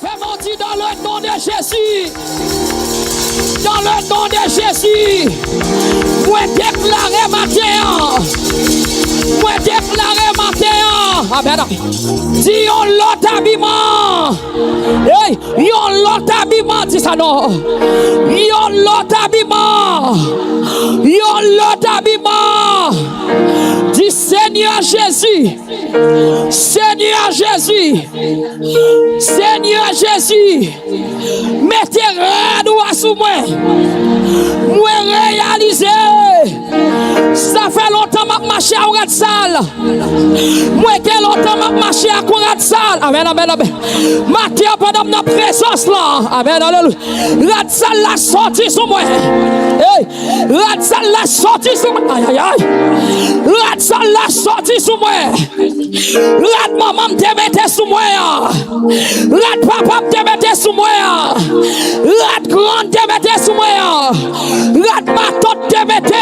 Levez-moi dit dans le nom de Jésus. Dans le nom de Jésus. Moi déclarer matin. Moi déclarer matin. Amen. Dis on l'autre habillement. Hey, yon l'autre habillement. Dis ça non. Yon l'autre habillement. Yon l'autre habillement. Dis Seigneur Jésus. Seigneur Jésus. Seigneur Jésus. Mettez radoua sous moi. Moi réaliser. Ça fait longtemps que je marche à Ourat Sal. Moi que longtemps que je marche à Ourat Sal. Amen, amen, amen. Matin pendant ma présence là. Amen, alléluia. Ourat Sal la sorti sur moi. Hey, Ourat Sal la sorti sur moi. Aïe, aïe, aïe. Ourat Sal la sorti sur moi. Ourat maman te mette sur moi. Ourat papa te mette sur moi. Ourat grand te mette sur moi. Ourat ma tante te mette.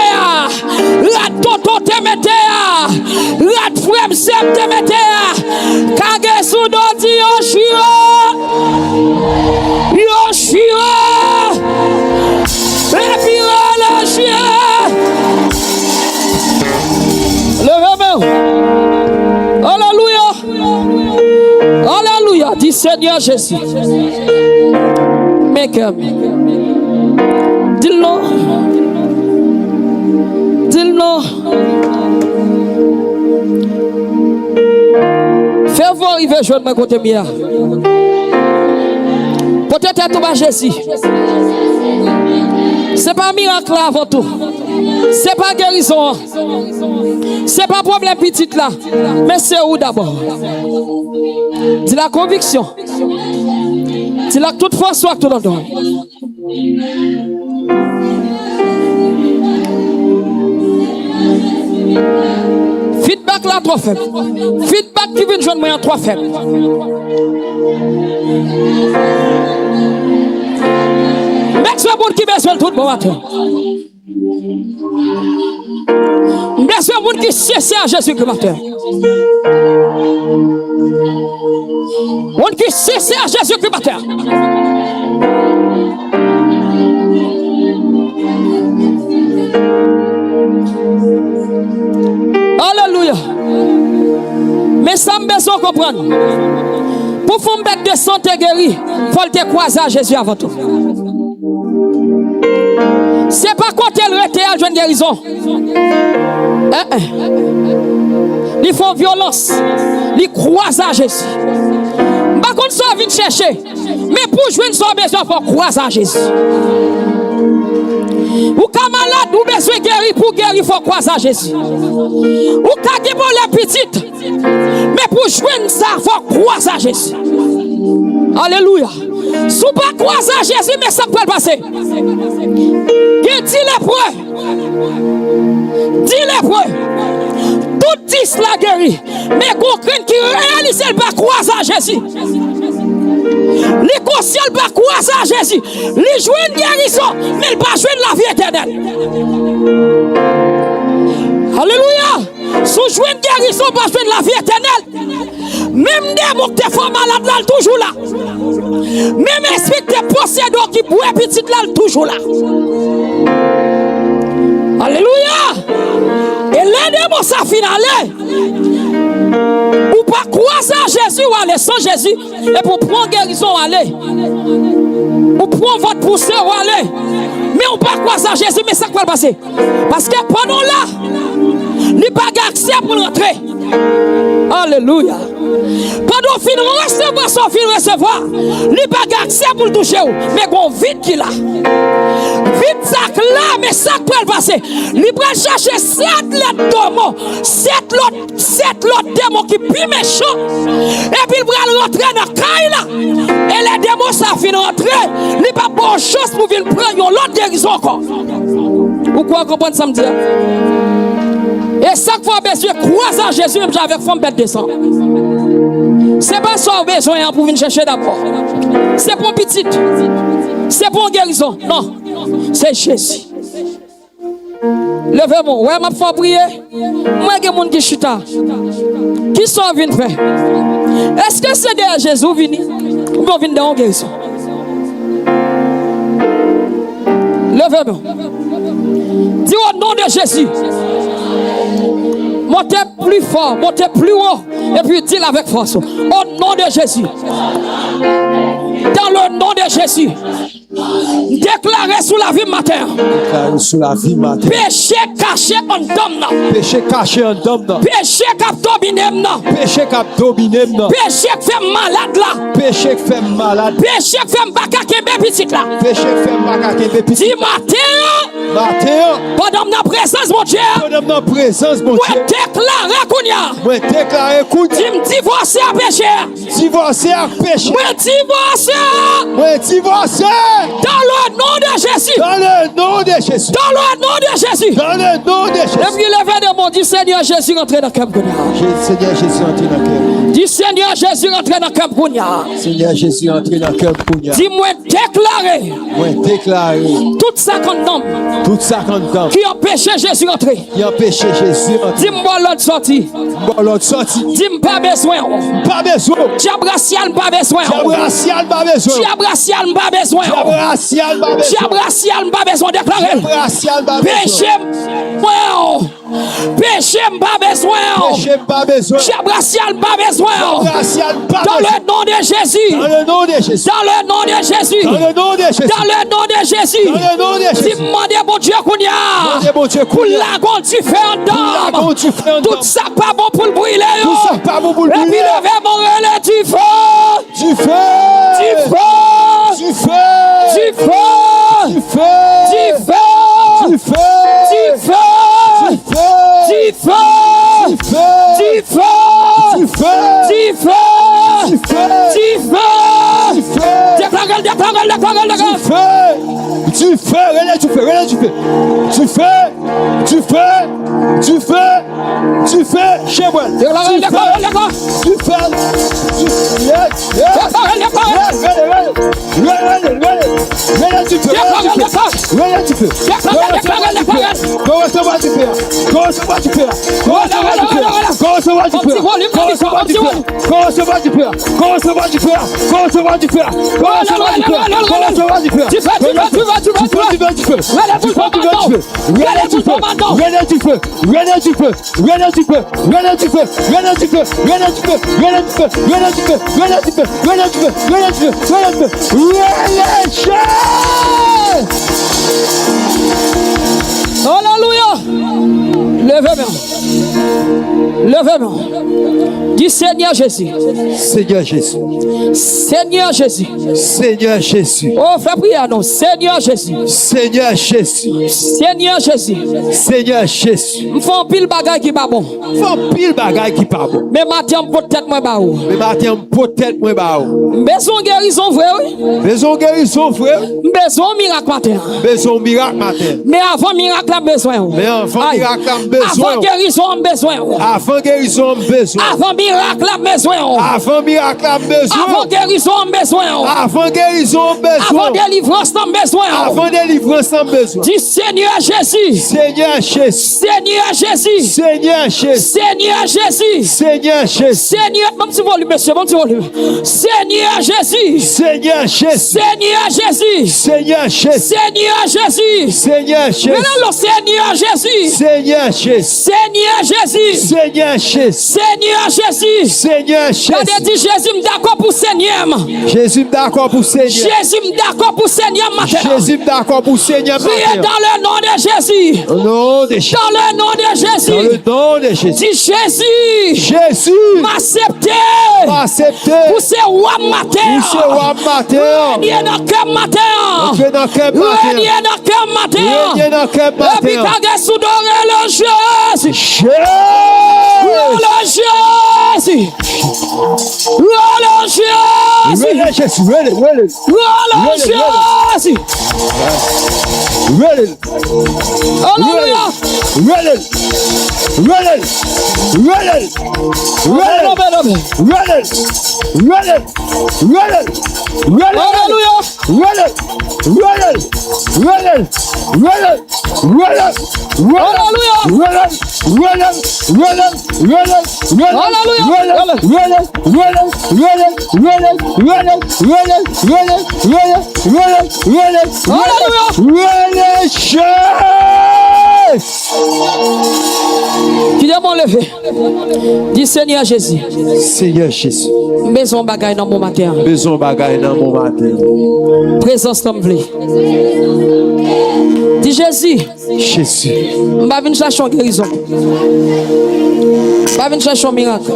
Ourat toto te mette. Ourat frère sep te mette. Kage sou do di Yoshua. Yoshua. Epire le chien. Levez-moi. Alléluia. Alléluia. Dis Seigneur Jésus. Make-up. Dis-le non. Dis-le non. Fais-vous arriver, je vais me côté mien. Peut-être tout va Jésus. C'est pas miracle là avant tout. C'est pas guérison. C'est pas problème petit là. Mais c'est où d'abord? C'est la conviction. C'est la toute force soit tout le temps. Feedback là trop faible. Feedback qui vient joindre moi en trop faible. Mais ce monde qui besoin tout bon matin. Mais ce monde qui cesse à Jésus le matin. Monde qui cesse à Jésus le matin. Alléluia. Mais ça me besoin de comprendre. Pour faire une bête de santé guérie, il faut te croiser à Jésus avant tout. C'est pas quand elle rete à une guérison. Ils font violence. Ils croisent à Jésus. Par contre, ça vient chercher. Mais pour jouer, ils ont besoin de croiser à Jésus. Ou ka malade, ou besoin de guérir pour guérir, il faut croiser à Jésus. Ou ka qui pour les petites. Mais pour jouer, ça, il faut croiser à Jésus. Alléluia. Si vous ne croisez à Jésus, mais ça peut passer. Dis les preuves. Dis les preuves. Tout dit la guérit. Mais quelqu'un qui réalise le pas croiser à Jésus. Les conscients ne pas croiser à Jésus. Les jouer une guérison, mais ils ne pas jouer la vie éternelle. Alléluia. Si vous jouez une guérison, pas jouer la vie éternelle. Même des mots qui font malade là, toujours là. Même esprit de possédeur qui boit petit là, toujours là. Alléluia. Et les démons, ça finale. Ou pas croiser à Jésus ou aller sans Jésus. Et pour prendre guérison, aller. Ou prendre votre poussée ou aller. Mais on pas croiser à Jésus, mais ça va passer. Parce que pendant là, il pas accès pour rentrer. Alléluia. Pendant fin recevoir son fin recevoir, il pas accès pour le toucher. Mais bon vide qu'il a. Vite ça là, mais ça peut passer. Il va chercher 7 démons, 7 autres démons qui plus méchants. Et puis il va rentrer dans la caille là. Et les démons ça finit rentrer. Il n'y a pas bonne chance pour venir prendre l'autre guérison encore. Vous quoi comprendre ça me dit? Et chaque fois besoin de croiser à Jésus même avec femme bête de sang. C'est pas ça besoin pour venir chercher d'abord. C'est pour petite. C'est pour guérison. Non. C'est Jésus. Levez-moi. Ouais, m'a fait prier. Moi, il y a des gens qui chutent. Qui sont venus faire? Est-ce que c'est derrière Jésus venu? On vient dans guérison. Levez-moi. Dis au nom de Jésus. Montez plus fort, montez plus haut. Et puis dis avec force. Au nom de Jésus. Dans le nom de Jésus. Déclarez sous la vie matin. Déclarez sous la vie matin. Péché caché en dôme. Péché caché en dôme. Péché cap dominé. Péché cap dominé. Péché qui fait malade là. Péché qui fait malade. Péché qui fait baka kembe petit là. Péché qui fait baka kembe petit. Dis matin. Matin. Pendant ma présence mon Dieu. Pendant ma présence mon Dieu. Moi déclarer kounya. Moi déclarer kounya. Dis me divorcer à péché. Divorcer à péché. Moi divorcer. Moi divorcer. Dans le nom de Jésus. Dans le nom de Jésus. Dans le nom de Jésus. Dans le nom de Jésus. Et puis levé de mon dit Seigneur Jésus rentré dans le camp kounya. Seigneur Jésus entré dans le cœur. Dis Seigneur Jésus rentré dans le camp kounya. Seigneur Jésus entré dans le cœur kounya. Dis-moi déclarer. Moi déclarer. Tout ça qu'on nomme. Tout ça qu'on nomme. Qui empêchait Jésus rentrer. Qui empêchait Jésus rentrer. Dis-moi l'autre sortie. Bon l'autre sortie. Dis-moi pas besoin. Pas besoin. Diabracial pas besoin. Diabracial pas besoin. Diabracial pas besoin. Diabracial pas besoin. Diabracial pas besoin déclarer. Diabracial pas besoin. Péché péché pas besoin. Péché pas besoin. Diabracial pas besoin. Diabracial pas Dans besoin. le nom de Jésus. Dans le nom de Jésus. Dans le nom de Jésus. Dans le nom de Jésus. Dans le nom de Jésus. Dans le nom de Jésus. Dis-moi bon Dieu kounya. Demandez bon Dieu Pour la grande différente d'homme. Tout ça pas bon pour le brûler. Tout ça pas bon pour le Et puis brûler. lever mon relais du feu. Du feu. Du feu. Du feu. Du feu. Du feu. Du feu. Du feu. Du feu. Du feu. Du feu. Du feu. Du feu. Du feu. Du feu. Du feu. Du feu. Du feu. Déclare. Du feu. Du feu. Relais du feu. Relais du feu. Du feu. Du feu. Du feu. Du feu. Chez moi. Du feu. Du feu. Relais du feu. Relais du feu. Go recevoir du feu. Go recevoir du feu. Go recevoir du feu. Go recevoir du feu. Go recevoir du feu. Go recevoir du feu. Go recevoir du feu. Go recevoir du feu. Go recevoir du feu. Go recevoir du feu. Du feu. Alléluia. Levez-moi. Levez-moi. Dis Seigneur Jésus. Seigneur Jésus. Seigneur Jésus. Seigneur Jésus. Oh, fais prière, non. Seigneur Jésus. Seigneur Jésus. Seigneur Jésus. Seigneur Jésus. Nous faisons pile bagaille qui pas bon. Faut pile bagaille qui pas bon. Mais matin, peut-être moi pas ou. Mais matin peut-être moi ba ou. Besoin guérison vrai oui. Besoin guérison frère. Besoin miracle matin. Besoin miracle matin. Mais avant miracle a besoin. Mais avant miracle a besoin. Avant guérison a besoin. Avant guérison a besoin. Avant miracle a besoin. Avant miracle a besoin. Avant guérison a besoin. Avant guérison a besoin. Avant délivrance a besoin. Avant délivrance a besoin. Dis Seigneur Jésus. Seigneur Jésus. Seigneur Jésus. Seigneur Jésus. Seigneur Jésus. Seigneur Jésus. Seigneur, bon petit volume, monsieur, bon petit volume. Seigneur Jésus. Seigneur Jésus. Seigneur Jésus. Seigneur Jésus. Seigneur Jésus. Seigneur Jésus. Maintenant, le Seigneur Jésus. Seigneur Jésus. Seigneur Jésus. Seigneur Jésus. Seigneur Jésus. Seigneur Jésus. Regardez, dit Jésus, me d'accord pour Seigneur. Jésus d'accord pour Seigneur. Jésus, me d'accord pour Seigneur matin. Jésus d'accord pour Seigneur. Priez dans le nom de Jésus. Au nom de Jésus. Dans le nom de Dans Jésus. le nom de Jésus. Dis Jésus. Jésus. M'accepter. Acceptez. Pour ce roi matin. Pour ce roi matin. Renier dans le cœur matin. Renier dans le cœur matin. Renier dans le cœur matin. Renier dans le cœur matin. Et puis quand sous doré le Jésus. Jésus. Le Jésus. Le Jésus. René Jésus. René. Le Jésus. René. Alléluia. René. René. René. René. René. René. René. Alléluia. Tu dois m'enlever. Dis Seigneur Jésus. Seigneur Jésus. Besoin bagaille dans mon matin. Besoin bagaille dans mon matin. Présence comme vle. Dis Jésus. Jésus. Je vais venir chercher une guérison. Je vais venir chercher un miracle.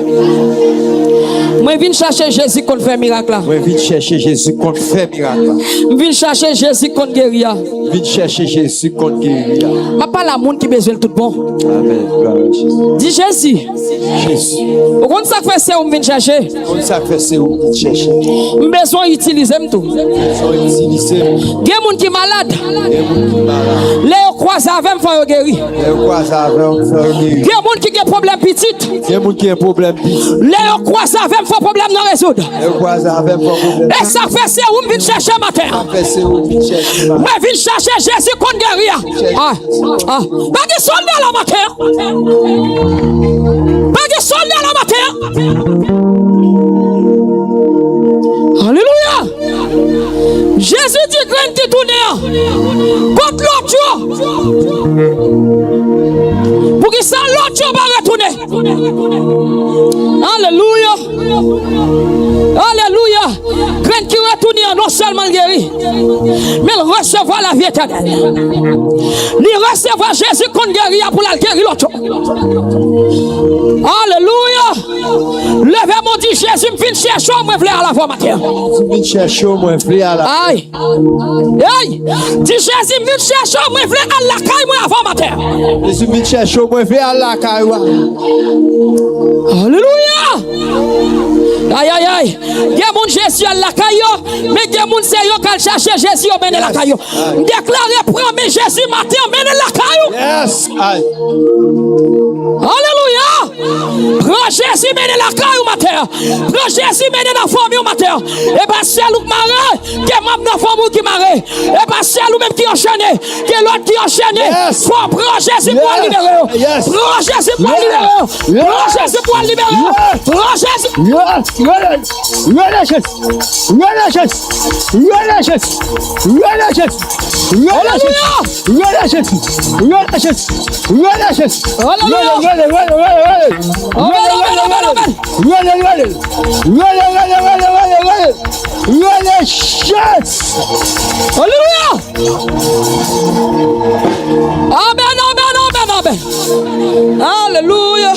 Je vais venir chercher Jésus qu'on fait miracle. Je viens chercher Jésus qu'on fait miracle. Je viens chercher Jésus qu'on guérit. Je viens chercher Jésus qu'on guérit. Je ne pas la monde qui besoin de tout bon. Amen. Gloire à Jésus. Dis Jésus. Jésus. Pourquoi ça fait c'est où je viens chercher? Comme ça fait c'est où tu cherches. Je besoin d'utiliser tout. Besoin d'utiliser. Il y a des gens qui sont malades. Les gens qui malades. Les croisent avec moi guéri. Les croisent avec moi Il y a des gens qui ont problème petit. Il y a des gens qui ont problème petit. Les croisent avec moi problème non résoudre. Les croisent avec moi problème. Et ça fait c'est où je viens chercher matin. Ça fait c'est où tu cherches. Je viens chercher Jésus qu'on guérit. Ah. Pas de soldat la matin. Pas de soldat la matin. Alléluia. Jésus dit graine qui tourne contre l'autre. Pour que ça l'autre va retourner. Alléluia. Alléluia. Graine qui retourne non seulement guéri, mais il recevra la vie éternelle. Il recevra Jésus qu'on guérit pour la guérir l'autre. Alléluia. Levez mon dit Jésus me vient chercher moi vle à la voix matin. Je viens chercher moi vle à la. Aïe. Aïe. Dit Jésus me vient chercher moi vle à la caille moi avant matin. Je viens chercher moi vle à la caille. Alléluia. Aïe aïe aïe. Il y a mon Jésus à la caille, mais il y a mon Seigneur qui chercher Jésus au mener la caille. Déclarez prends mais Jésus matin mener la caille. Yes. Aïe. Alléluia. Prends Jésus mener la caille au matin. Prends Jésus mener la famille au matin. Et pas celle qui marre, qui est même dans la famille qui marre. Et pas celle même qui enchaîné, qui est l'autre qui enchaîné. Yes. Faut prendre Jésus pour libérer. Yes. Prends Jésus pour libérer. Prends Jésus pour libérer. Prends Jésus. Alléluia.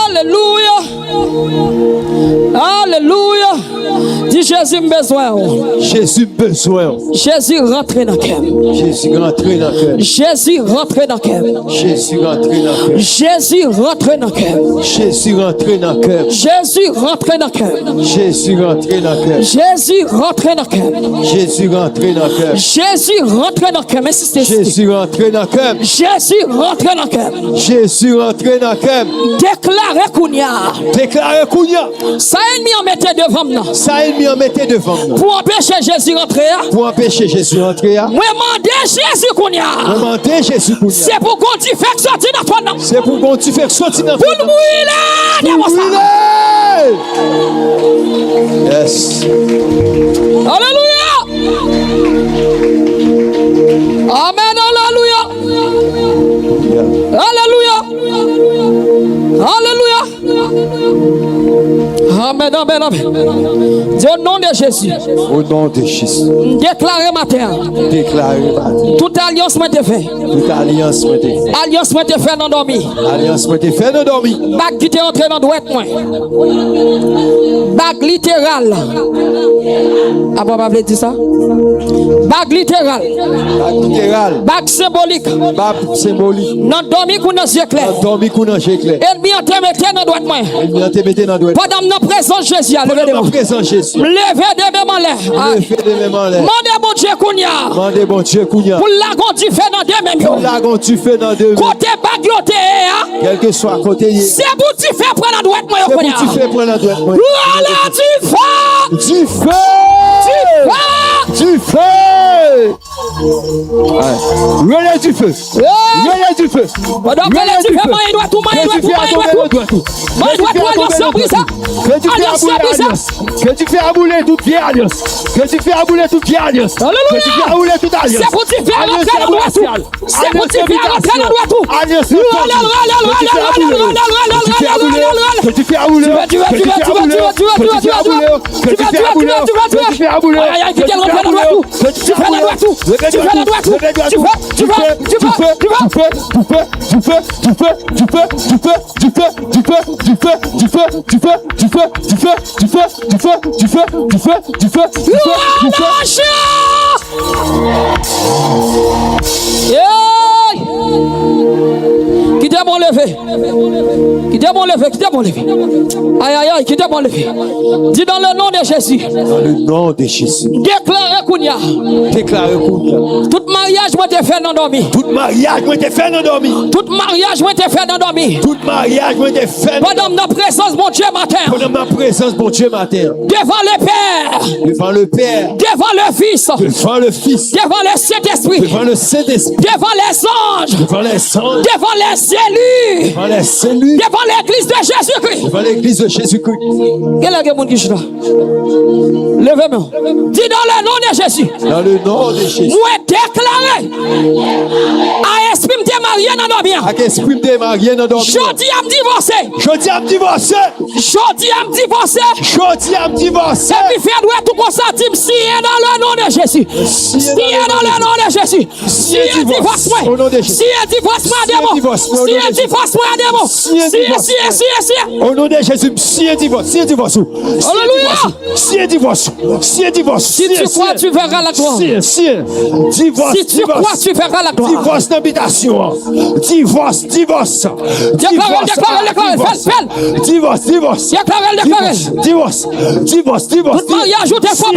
Alléluia. Alléluia. Dis Jésus besoin. Jésus besoin. Jésus rentre dans le cœur. Jésus rentre dans le cœur. Jésus rentre dans le cœur. Jésus rentre dans le cœur. Jésus rentre dans le cœur. Jésus rentre dans le cœur. Jésus rentre dans le cœur. Jésus rentre dans le cœur. Jésus rentre dans le cœur. Jésus rentre dans le cœur. Jésus rentre dans le cœur. Mais si c'est Jésus rentre dans le cœur. Jésus rentre dans le cœur. Jésus rentre dans le cœur. Déclarez Kounia. Déclarez Kounia. Ça ennemi en mettait devant nous. Ça ennemi en mettait devant nous. Pour empêcher Jésus rentrer. Pour empêcher Jésus rentrer. Moi demandé Jésus Kounia. Demandez Jésus Kounia. C'est pour qu'on t'y fait sortir dans ton nom. C'est pour qu'on t'y fait sortir dans ton nom. Pour brûler devant ça. Yes. Alléluia. Amen. Alléluia. Alléluia. Alléluia. Amen, amen, amen. Dis au nom de Jésus. Au nom de Jésus. Déclarez matin. Déclarez matin. Toute alliance m'a été faite. Toute alliance m'a été faite. Alliance m'a été faite dans dormi. Alliance m'a été faite dans dormi. Bague qui t'est entré dans droite moi. Bague littérale. Ah bon, pas dire ça? Bague littérale. Bague littérale. Bague symbolique. Bague symbolique. Dans dormi qu'on a yeux clair. Dans dormi qu'on a yeux clair. Ennemi en te mette dans droite moi. Ennemi en te mette dans droite. Pendant notre présence Jésus, levez les mains. Présence Jésus. Levez des mains en l'air. Levez des mains en l'air. Mandez bon Dieu Kounia. Mandez bon Dieu Kounia. Pour la gon tu fais dans deux mêmes. Pour la gon tu fais dans deux mêmes. Côté bague yoté. Quel que soit côté. C'est pour tu fais prendre la droite moi C'est Kounia. pour tu fais prendre la droite moi. Voilà tu fais. Du feu. Du feu. Relève du feu. Relève du feu. Relève du feu. Il doit tout. Que tu fais abouler toute vieille alliance. Que tu fais abouler toute vieille alliance. Que tu fais abouler toute alliance. C'est pour te faire rentrer dans le tout. C'est pour te faire rentrer dans le tout. Alliance. Que tu fais abouler. Que tu fais abouler. Que tu fais abouler. Que tu fais abouler. Que tu fais abouler. Aïe, tu fais rentrer dans le tout. Tu fais la tout. Tu fais la tout. Qui t'a bon levé? Qui t'a bon levé? Qui t'a bon levé? Aïe, qui t'a bon levé? Dis dans le nom de Jésus. Dans le nom de Jésus. Déclarez Kounia. Déclarez Kounia. Tout mariage moi te fait endormi. Tout mariage moi te fait endormi. Tout mariage moi te fait endormi. Tout mariage moi te fait. Pendant ma présence mon Dieu matin. Pendant ma présence mon Dieu matin. Devant le Père. Devant le Père. Devant le Fils. Devant le Fils. Devant le Saint-Esprit. Devant le Saint-Esprit. Devant les anges. Devant les anges. Devant les élus. Devant les élus. Devant l'église de Jésus-Christ. Devant l'église de Jésus-Christ. Quel est le monde qui chute là? Levez-moi. Dis dans le nom de Jésus. Dans le nom de Jésus. Moi déclaré. À esprit me marié dans le bien. À esprit me marié dans le bien. Je dis à me divorcer. Je dis à me divorcer. Je dis à me divorcer. Je dis à me divorcer. Et puis faire tout consentir si dans le nom de Jésus. Si dans le nom de Jésus. Si divorce moi. Si divorce moi démon. Si divorce moi démon. Si. Au nom de Jésus. Si divorce. Si divorce. Alléluia. Si divorce. Si divorce. Si tu crois tu verras la gloire. Si divorce. Si tu crois tu verras la gloire. Divorce d'habitation. Divorce. Divorce. Déclare. Divorce. Tout mariage ou des fois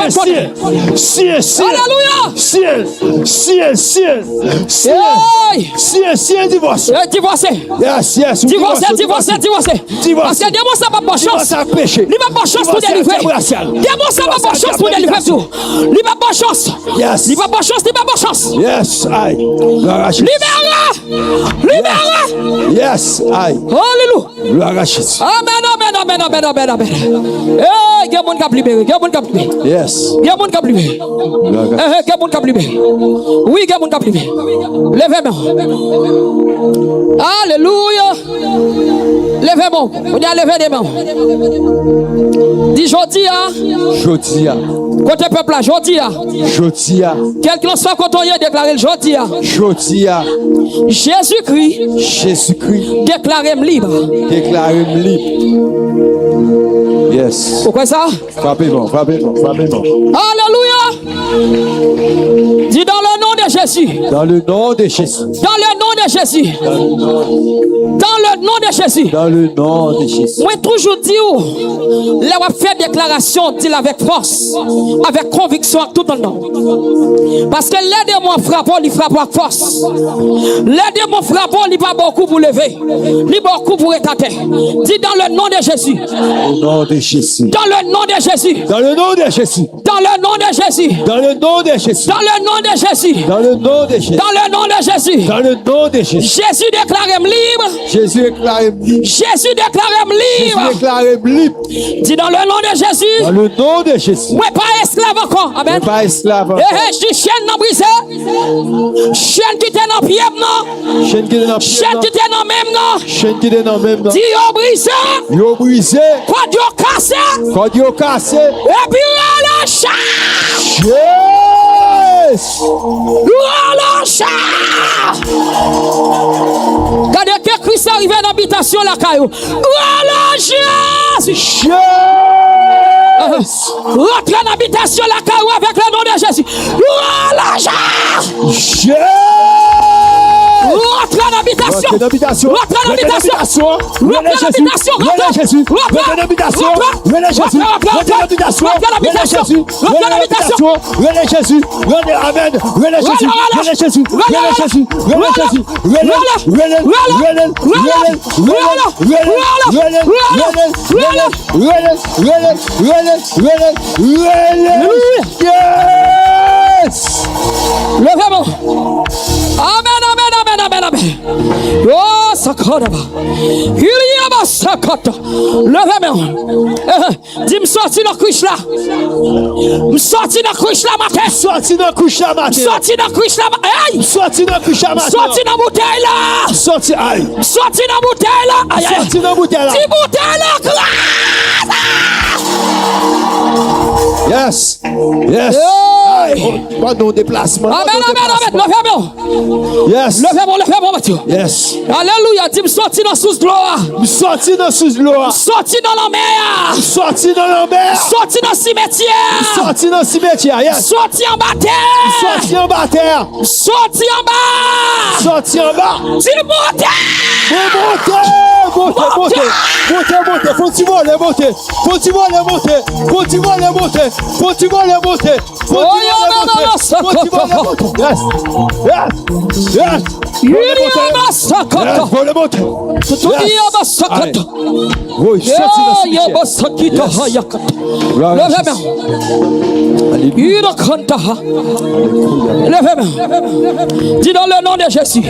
divorce. Divorcé. Parce que démon ça pas bonne chance. Il va pas chance pour délivrer. Démon ça pas bonne chance pour délivrer tout. Il va pas chance. Il va pas chance. Yes, I. Libère. Yes, I. Alléluia. Amen. Eh, quel monde qui a libéré. Yes. Quel monde qui a libéré. Quel monde qui a libéré. Oui, quel monde qui a libéré. Levez-moi. Alléluia. Levez-moi. On y a levé des mains. Dis Jodia. Côté peuple là, Jodia. Quel que soit quand on y a déclaré Jodia. Jésus-Christ. Déclarez-moi libre. Yes. Pourquoi ça? Frappez-moi. Alléluia. Dis dans le nom de Jésus. Dans le nom de Jésus. Moi toujours dis où là on fait déclaration, dis avec force, avec conviction tout le temps. Parce que les démons frappent, ils frappent avec force. Les démons frappent, ils pas beaucoup pour lever, ils beaucoup pour étater. Dis dans le nom de Jésus. Dans le nom de Jésus. Jésus déclare-moi libre. Dis dans le nom de Jésus. Moi pas esclave encore. Amen. Je dis chaîne non brisée. Chaîne qui était dans pied non. Chaîne qui était dans même non. Dis yo brisé. Quand yo cassé. Et puis relâche. Yes. Relâche. Quand Christ arrive dans l'habitation la caillou. Relâche. Rentre dans l'habitation la caillou avec le nom de Jésus. Relâche. Rentre dans l'habitation Rentre dans l'habitation. Relève Jésus. Relève Jésus. Relève l'habitation. Relève Jésus. Relève l'habitation. Relève Jésus. Relève l'habitation. Relève Jésus. Relève Amen. Relève Jésus. Relève Jésus. Relève Jésus. Relève Jésus. Yes. Levez-moi. Amen. Oh, Sakaraba. Il y a ma sakata. Levez-moi. Dis-moi, sorti dans la couche là. Sorti dans la couche là, matin. Sorti dans la couche là, matin. Sorti dans la couche là, aïe. Sorti dans la couche là, matin. Sorti dans la bouteille là. Sorti, aïe. Sorti dans la bouteille là. Aïe. Sorti dans la bouteille là. Dis bouteille là. Yes. Yes. Pas de déplacement. Amen. Yes. Levez-moi, Mathieu. Yes. Alléluia. Dis-moi, sorti dans sous l'eau. Sorti dans sous l'eau. Sorti dans la mer. Sorti dans la mer. Sorti dans le cimetière. Sorti dans le cimetière. Yes. Sorti en bas terre. Sorti en bas terre. Sorti en bas. Sorti en bas. Dis montez. Montez. Faut-il les monter. Yes. Dis dans le nom de Jésus.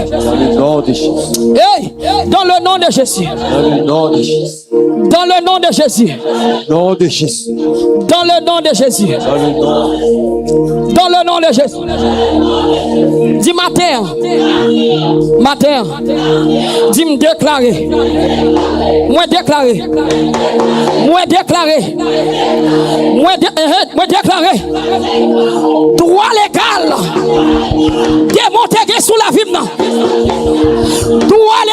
Dans le nom de Jésus. Dans le nom de Jésus. Dans le nom de Jésus. Dans le nom de Jésus. Dis matin. Dis me déclarer. Moi déclarer. Droit légal. Démonter sous la vie. Droit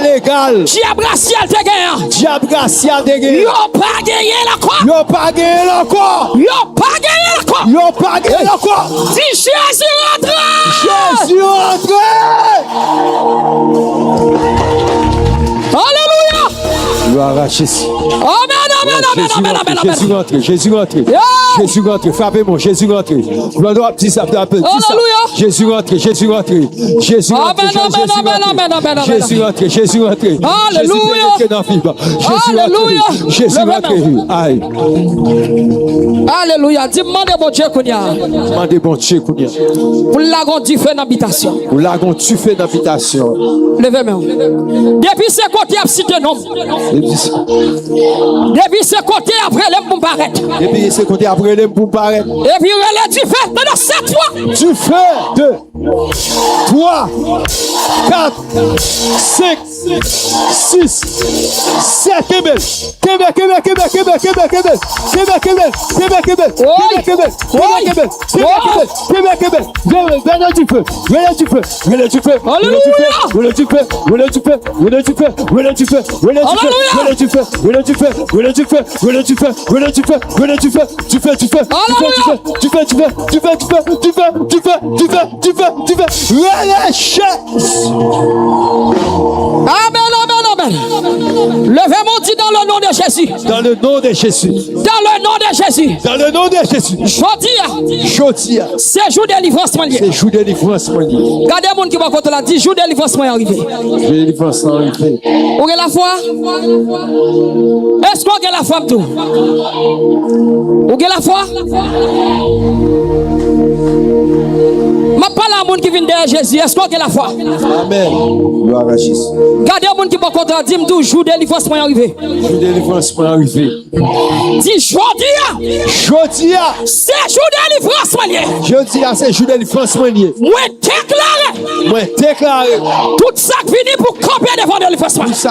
légal. Diable racial te gagne. Yo pas gagné la quoi. Si Jésus rentre. Alléluia. Gloire à Jésus. Amen. Jésus rentre. Frappez-moi, Jésus rentre. Alléluia. Jésus rentre. Jésus rentre. Alléluia. Alléluia. Demandez bon Dieu qu'on y a. Pour l'agon du feu d'habitation. Levez-moi. Depuis ce côté, il y a nom. Depuis ce côté, après les pour paraître. Et puis, relève du feu de 7 fois. Du feu de 3, 4, 5, 6, 7, Québec. Amen. Levez-moi dit dans le nom de Jésus. Dans le nom de Jésus. Jodia. C'est jour de délivrance. Regardez mon qui va contre la 10 jours de délivrance arrivé. Vous avez la foi? Est-ce qu'on a la foi tout? Vous avez la foi? Ma parole à monde qui vient derrière Jésus. Est-ce qu'on a la foi? Amen. Gloire à Jésus. Regardez mon qui va contre la 10 jours de délivrance arrivé. Dis Jodia. C'est jour de délivrance. C'est jour de délivrance. Moi déclaré. Tout ça qui finit pour camper devant de délivrance. Dis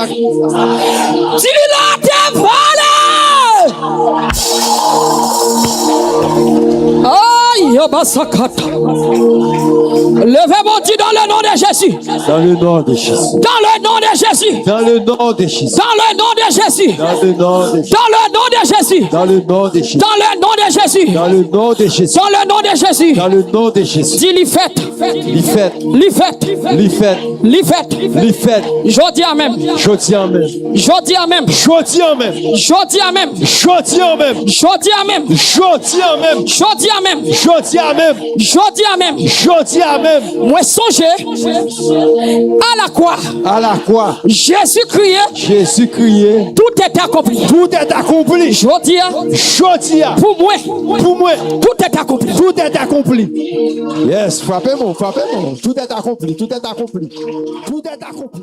là devant. Aïe, Yabasakata. Levez-moi dit dans le nom de Jésus. Dans le nom de Jésus. Dans le nom de Jésus. Dans le nom de Jésus. Dans le nom de Jésus. Dans le nom de Jésus. Dans le nom de Jésus. Dans le nom de Jésus. Dans le nom de Jésus. Dans le nom de Jésus. Dans le nom de Jésus. Dans le nom de Jésus. Dis li fait. Li fait. Li fait. Li fait. Li fait. Li fait. Je dis même. Je tiens même. Je dis même. Je tiens même. Je dis même. Je tiens même. Je dis même. Je tiens même. Je dis même. Je tiens même. Je dis même. Je tiens même. Moi songer à la croix. À la croix. Jésus criait. Jésus criait. Tout est accompli. Tout est accompli. Je dis Je tiens. pour moi. Pour moi. Tout est accompli. Tout est accompli. Yes, frappez-moi, frappez-moi. Tout est accompli. Tout est accompli. Tout est accompli.